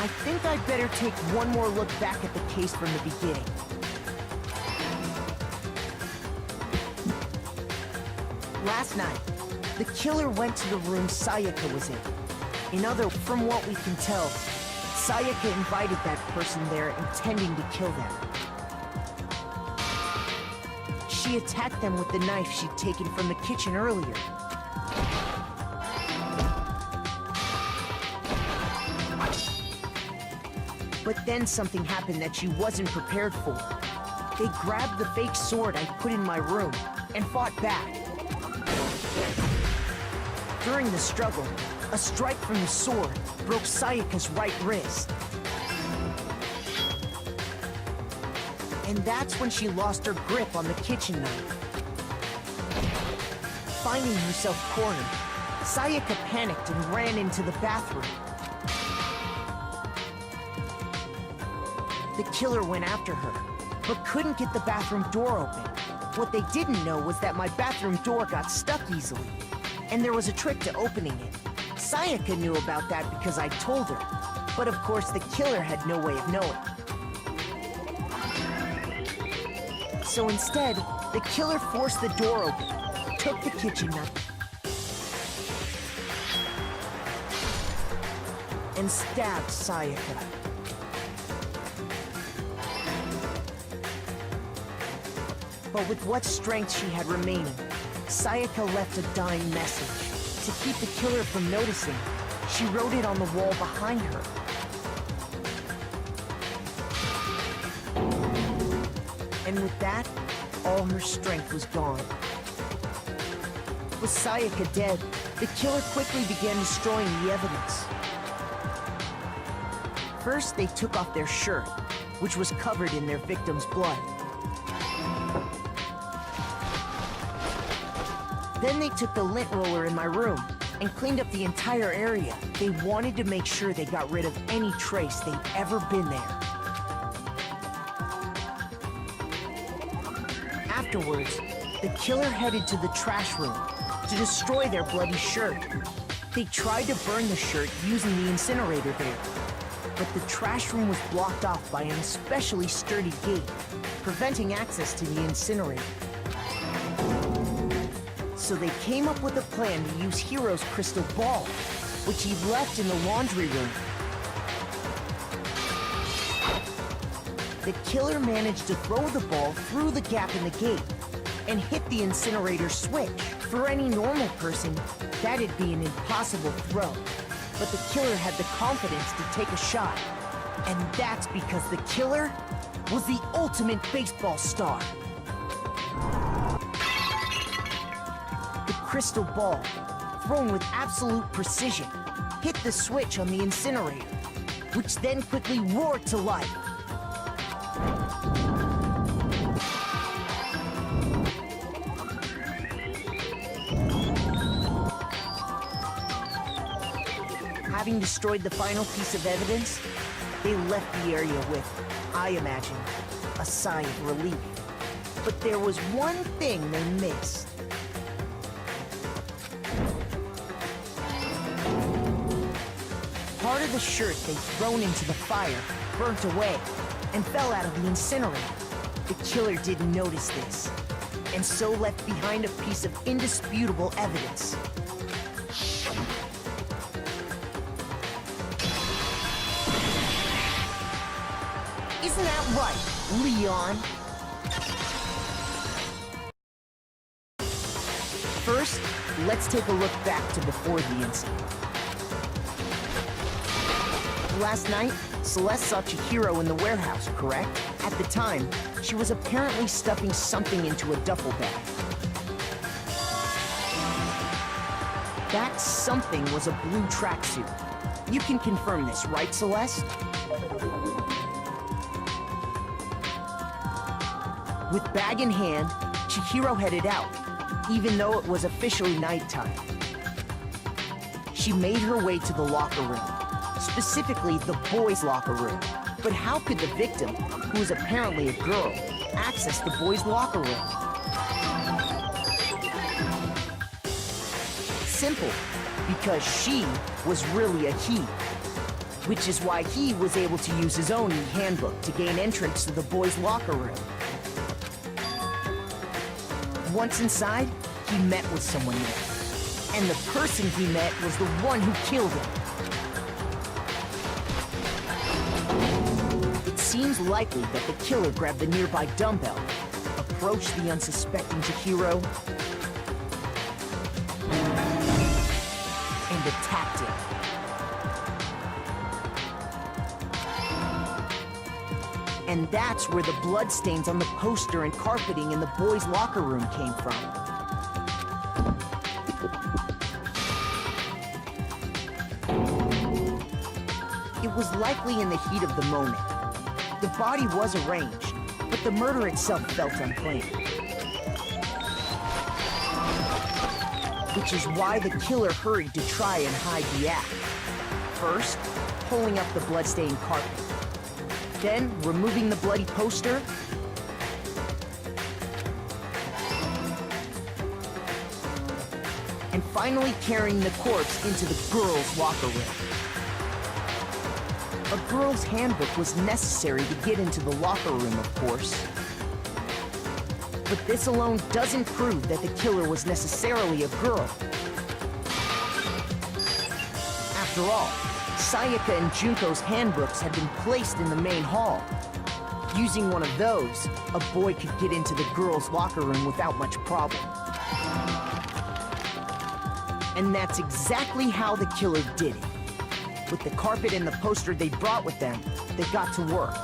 I think I'd better take one more look back at the case from the beginning. Last night, the killer went to the room Sayaka was in. From what we can tell, Sayaka invited that person there intending to kill them. She attacked them with the knife she'd taken from the kitchen earlier. But then something happened that she wasn't prepared for. They grabbed the fake sword I put in my room and fought back. During the struggle, a strike from the sword broke Sayaka's right wrist. And that's when she lost her grip on the kitchen knife. Finding herself cornered, Sayaka panicked and ran into the bathroom. The killer went after her, but couldn't get the bathroom door open. What they didn't know was that my bathroom door got stuck easily, and there was a trick to opening it. Sayaka knew about that because I told her, but of course the killer had no way of knowing. So instead, the killer forced the door open, took the kitchen knife, and stabbed Sayaka. But with what strength she had remaining, Sayaka left a dying message. To keep the killer from noticing, she wrote it on the wall behind her. And with that, all her strength was gone. With Sayaka dead, the killer quickly began destroying the evidence. First, they took off their shirt, which was covered in their victim's blood. Then they took the lint roller in my room and cleaned up the entire area. They wanted to make sure they got rid of any trace they'd ever been there. Afterwards, the killer headed to the trash room to destroy their bloody shirt. They tried to burn the shirt using the incinerator there, but the trash room was blocked off by an especially sturdy gate, preventing access to the incinerator. So they came up with a plan to use Hiro's crystal ball, which he'd left in the laundry room. The killer managed to throw the ball through the gap in the gate and hit the incinerator switch. For any normal person, that'd be an impossible throw. But the killer had the confidence to take a shot. And that's because the killer was the ultimate baseball star. The crystal ball, thrown with absolute precision, hit the switch on the incinerator, which then quickly roared to life. Having destroyed the final piece of evidence, they left the area with, I imagine, a sigh of relief. But there was one thing they missed. Part of the shirt they'd thrown into the fire burnt away and fell out of the incinerator. The killer didn't notice this, and so left behind a piece of indisputable evidence. Isn't that right, Leon? First, let's take a look back to before the incident. Last night, Celeste saw Chihiro in the warehouse, correct? At the time, she was apparently stuffing something into a duffel bag. That something was a blue tracksuit. You can confirm this, right, Celeste? With bag in hand, Chihiro headed out, even though it was officially nighttime. She made her way to the locker room, specifically the boys' locker room. But how could the victim, who was apparently a girl, access the boys' locker room? Simple, because she was really a he. which is why he was able to use his own e-handbook to gain entrance to the boys' locker room. Once inside, he met with someone there, and the person he met was the one who killed him. It seems likely that the killer grabbed the nearby dumbbell, approached the unsuspecting Chihiro, and attacked him. And that's where the bloodstains on the poster and carpeting in the boys' locker room came from. It was likely in the heat of the moment. The body was arranged, but the murder itself felt unplanned. Which is why the killer hurried to try and hide the act. First, pulling up the bloodstained carpet. Then, removing the bloody poster, and finally carrying the corpse into the girls' locker room. A girl's handbook was necessary to get into the locker room, of course. But this alone doesn't prove that the killer was necessarily a girl. After all, Sayaka and Junko's handbooks had been placed in the main hall. Using one of those, a boy could get into the girls' locker room without much problem. And that's exactly how the killer did it. With the carpet and the poster they brought with them, they got to work.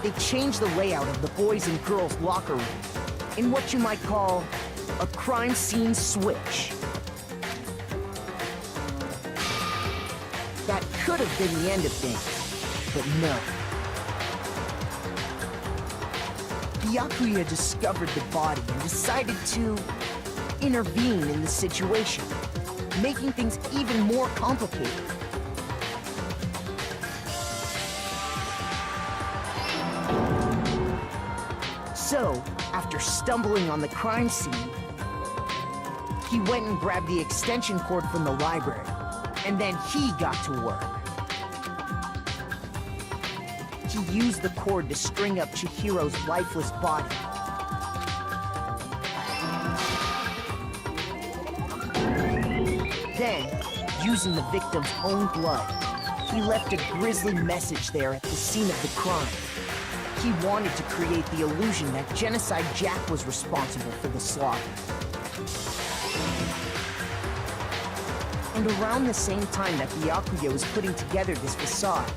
They changed the layout of the boys' and girls' locker room in what you might call a crime scene switch. That could have been the end of things, but no. Byakuya discovered the body and decided to intervene in the situation, making things even more complicated. So, after stumbling on the crime scene, he went and grabbed the extension cord from the library, and then he got to work. He used the cord to string up Chihiro's lifeless body. Then, using the victim's own blood, he left a grisly message there at the scene of the crime. He wanted to create the illusion that Genocide Jack was responsible for the slaughter. And around the same time that Byakuya was putting together this facade,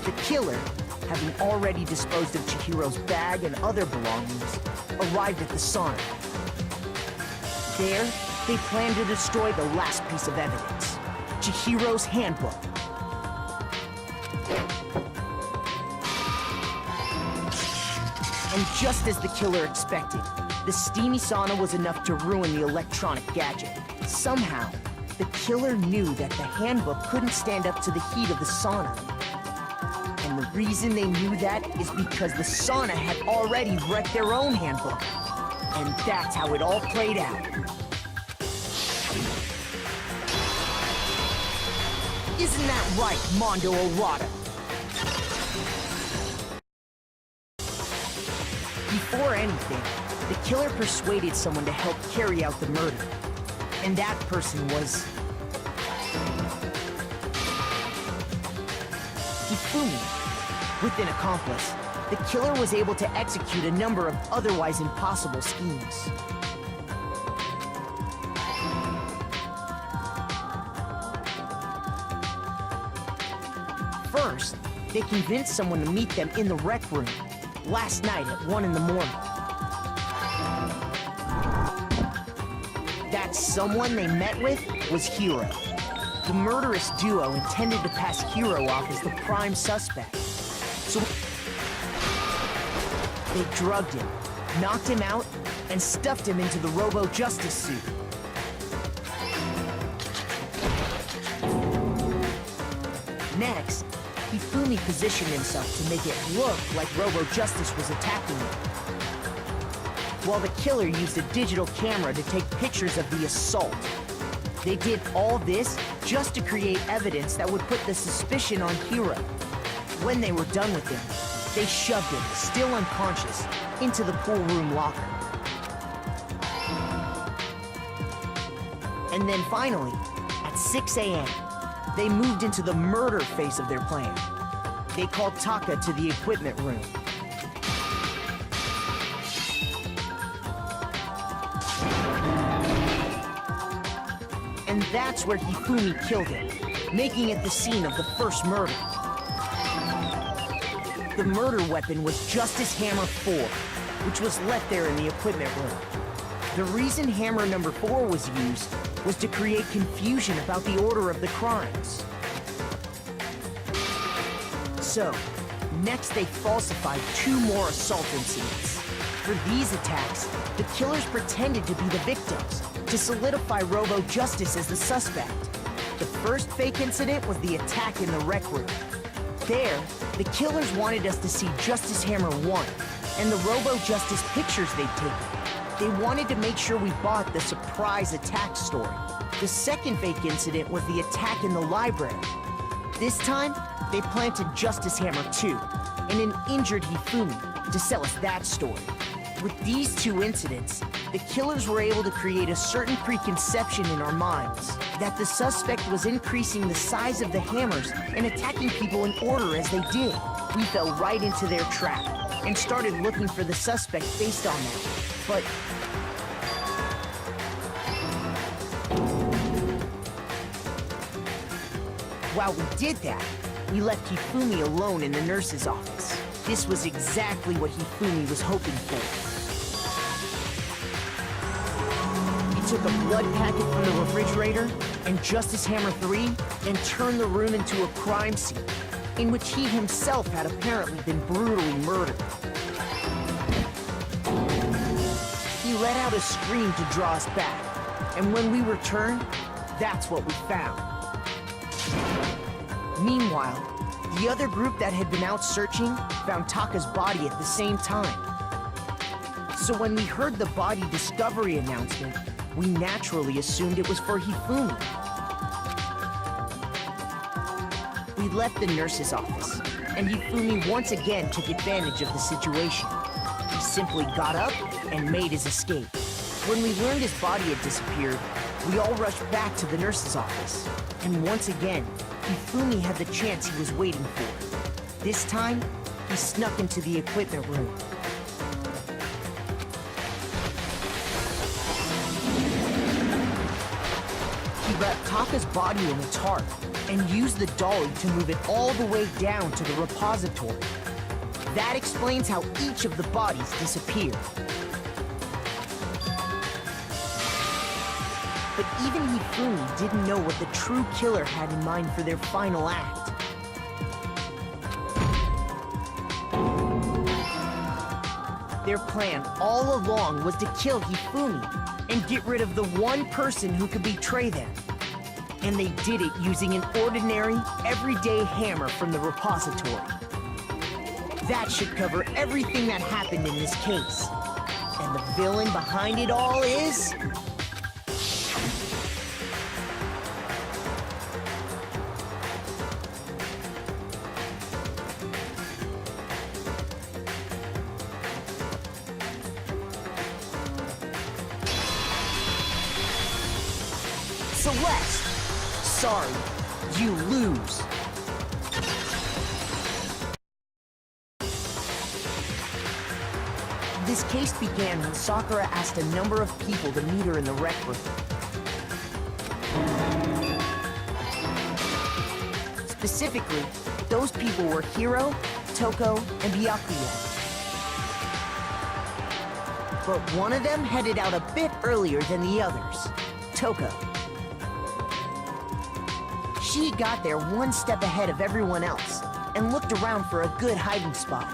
the killer, having already disposed of Chihiro's bag and other belongings, arrived at the sauna. There, they planned to destroy the last piece of evidence, Chihiro's handbook. And just as the killer expected, the steamy sauna was enough to ruin the electronic gadget. Somehow, the killer knew that the handbook couldn't stand up to the heat of the sauna. And the reason they knew that is because the sauna had already wrecked their own handbook. And that's how it all played out. Isn't that right, Mondo Orada? Before anything, the killer persuaded someone to help carry out the murder. And that person was Hifumi. With an accomplice, the killer was able to execute a number of otherwise impossible schemes. First, they convinced someone to meet them in the rec room last night at 1 in the morning. That someone they met with was Hiro. The murderous duo intended to pass Hiro off as the prime suspect. So they drugged him, knocked him out, and stuffed him into the Robo-Justice suit. Next, Hifumi positioned himself to make it look like Robo-Justice was attacking him. while the killer used a digital camera to take pictures of the assault. They did all this just to create evidence that would put the suspicion on Hiro. When they were done with him, they shoved him, still unconscious, into the pool room locker. And then finally, at 6 a.m., they moved into the murder phase of their plan. They called Taka to the equipment room. And that's where Hifumi killed him, making it the scene of the first murder. The murder weapon was Justice Hammer 4, which was left there in the equipment room. The reason Hammer number 4 was used was to create confusion about the order of the crimes. So, next they falsified 2 more assault incidents. For these attacks, the killers pretended to be the victims, to solidify Robo Justice as the suspect. The first fake incident was the attack in the rec room. There, the killers wanted us to see Justice Hammer 1 and the Robo Justice pictures they'd taken. They wanted to make sure we bought the surprise attack story. The second fake incident was the attack in the library. This time, they planted Justice Hammer 2 and an injured Hifumi to sell us that story. With these 2 incidents, the killers were able to create a certain preconception in our minds that the suspect was increasing the size of the hammers and attacking people in order as they did. We fell right into their trap and started looking for the suspect based on that. But while we did that, we left Hifumi alone in the nurse's office. This was exactly what Hifumi was hoping for. He took a blood packet from the refrigerator and Justice Hammer 3 and turned the room into a crime scene in which he himself had apparently been brutally murdered. He let out a scream to draw us back, and when we returned, that's what we found. Meanwhile, the other group that had been out searching found Taka's body at the same time. So when we heard the body discovery announcement, we naturally assumed it was for Hifumi. We left the nurse's office, and Hifumi once again took advantage of the situation. He simply got up and made his escape. When we learned his body had disappeared, we all rushed back to the nurse's office. And once again, Hifumi had the chance he was waiting for. This time, he snuck into the equipment room. He wrapped Taka's body in a tarp and used the dolly to move it all the way down to the repository. That explains how each of the bodies disappeared. But even Hifumi didn't know what the true killer had in mind for their final act. Their plan all along was to kill Hifumi and get rid of the one person who could betray them. And they did it using an ordinary, everyday hammer from the repository. That should cover everything that happened in this case. And the villain behind it all is... Celeste! Sorry, you lose. This case began when Sakura asked a number of people to meet her in the rec room. Specifically, those people were Hiro, Toko, and Byakuya. But one of them headed out a bit earlier than the others, Toko. She got there one step ahead of everyone else and looked around for a good hiding spot.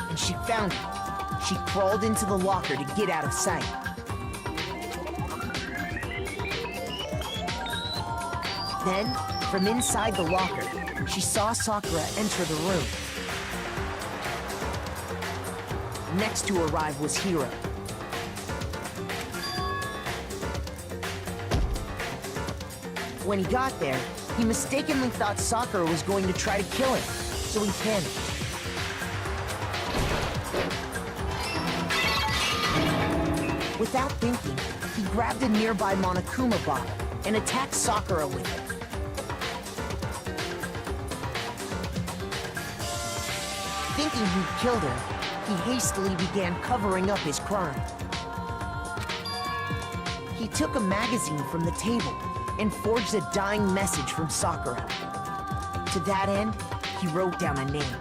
And she found it. She crawled into the locker to get out of sight. Then, from inside the locker, she saw Sakura enter the room. Next to arrive was Hiro. When he got there, he mistakenly thought Sakura was going to try to kill him, so he panicked. Without thinking, he grabbed a nearby Monokuma bottle and attacked Sakura with it. Thinking he'd killed her, he hastily began covering up his crime. He took a magazine from the table and forged a dying message from Sakura. To that end, he wrote down a name.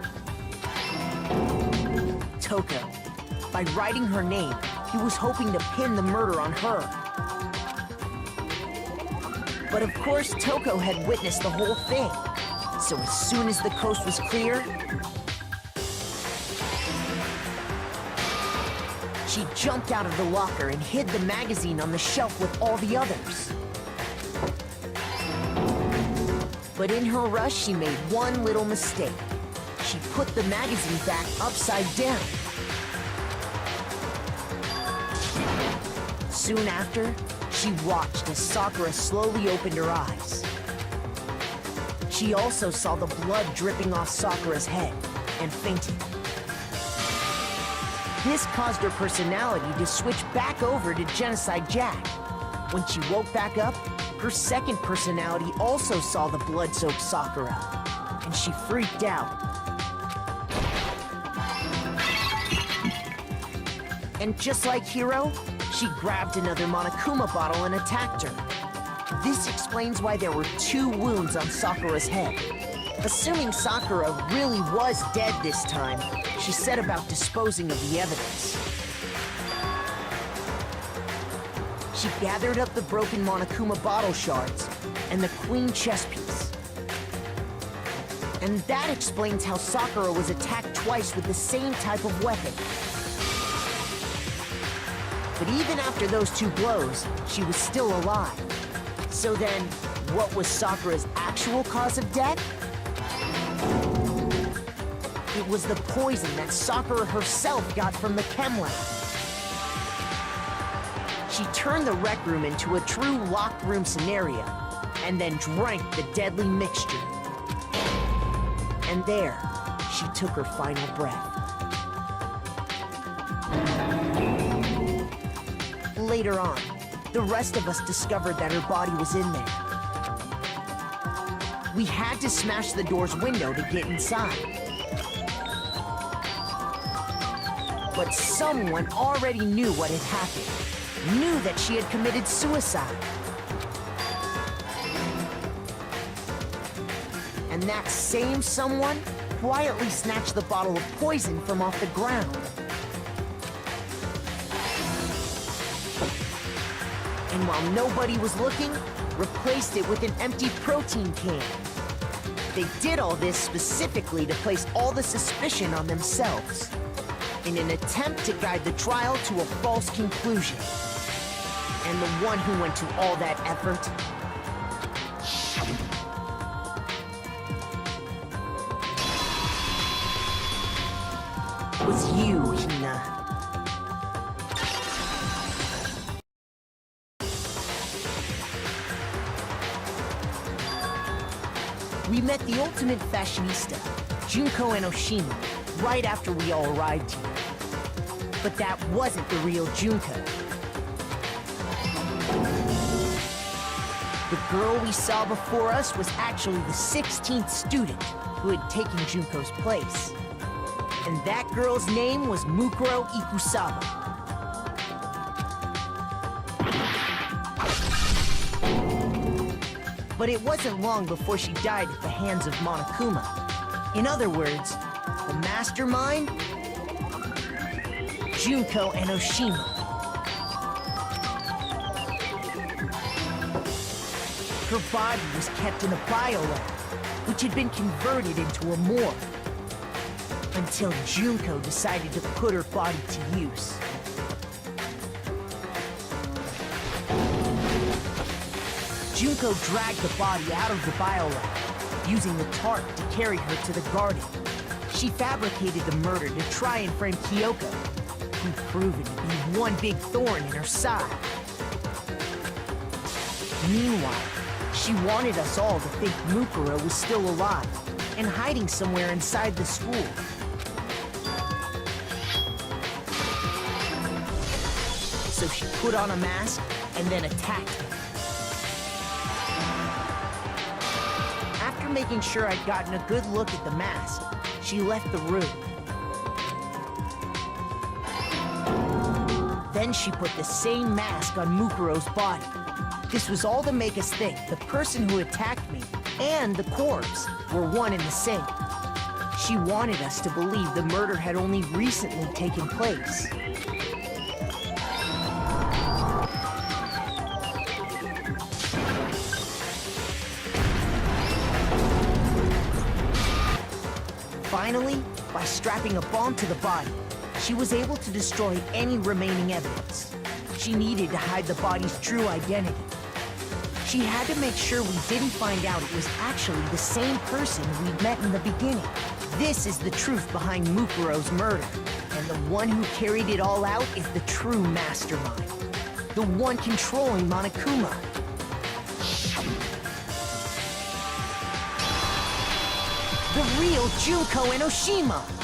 Toko. By writing her name, he was hoping to pin the murder on her. But of course, Toko had witnessed the whole thing. So as soon as the coast was clear, she jumped out of the locker and hid the magazine on the shelf with all the others. But in her rush, she made one little mistake. She put the magazine back upside down. Soon after, she watched as Sakura slowly opened her eyes. She also saw the blood dripping off Sakura's head and fainted. This caused her personality to switch back over to Genocide Jack. When she woke back up, her second personality also saw the blood-soaked Sakura, and she freaked out. And just like Hiro, she grabbed another Monokuma bottle and attacked her. This explains why there were 2 wounds on Sakura's head. Assuming Sakura really was dead this time, she set about disposing of the evidence. She gathered up the broken Monokuma bottle shards and the queen chess piece. And that explains how Sakura was attacked twice with the same type of weapon. But even after those 2 blows, she was still alive. So then, what was Sakura's actual cause of death? It was the poison that Sakura herself got from the chem lab. She turned the rec room into a true locked room scenario, and then drank the deadly mixture. And there, she took her final breath. Later on, the rest of us discovered that her body was in there. We had to smash the door's window to get inside. But someone already knew what had happened, knew that she had committed suicide. And that same someone quietly snatched the bottle of poison from off the ground. And while nobody was looking, replaced it with an empty protein can. They did all this specifically to place all the suspicion on themselves, in an attempt to guide the trial to a false conclusion. And the one who went to all that effort was you, Hina. We met the ultimate fashionista, Junko Enoshima, right after we all arrived here. But that wasn't the real Junko. The girl we saw before us was actually the 16th student who had taken Junko's place. And that girl's name was Mukuro Ikusaba. But it wasn't long before she died at the hands of Monokuma. In other words, the mastermind, Junko Enoshima. Her body was kept in a biolab, which had been converted into a morgue, until Junko decided to put her body to use. Junko dragged the body out of the biolab, using the tarp to carry her to the garden. She fabricated the murder to try and frame Kyoko, quickly proven to be one big thorn in her side. Meanwhile, she wanted us all to think Mukuro was still alive and hiding somewhere inside the school. So she put on a mask and then attacked him. After making sure I'd gotten a good look at the mask, she left the room. Then she put the same mask on Mukuro's body. This was all to make us think the person who attacked me and the corpse were one and the same. She wanted us to believe the murder had only recently taken place. Finally, by strapping a bomb to the body, she was able to destroy any remaining evidence. She needed to hide the body's true identity. She had to make sure we didn't find out it was actually the same person we'd met in the beginning. This is the truth behind Mukuro's murder, and the one who carried it all out is the true mastermind. The one controlling Monokuma. The real Junko Enoshima!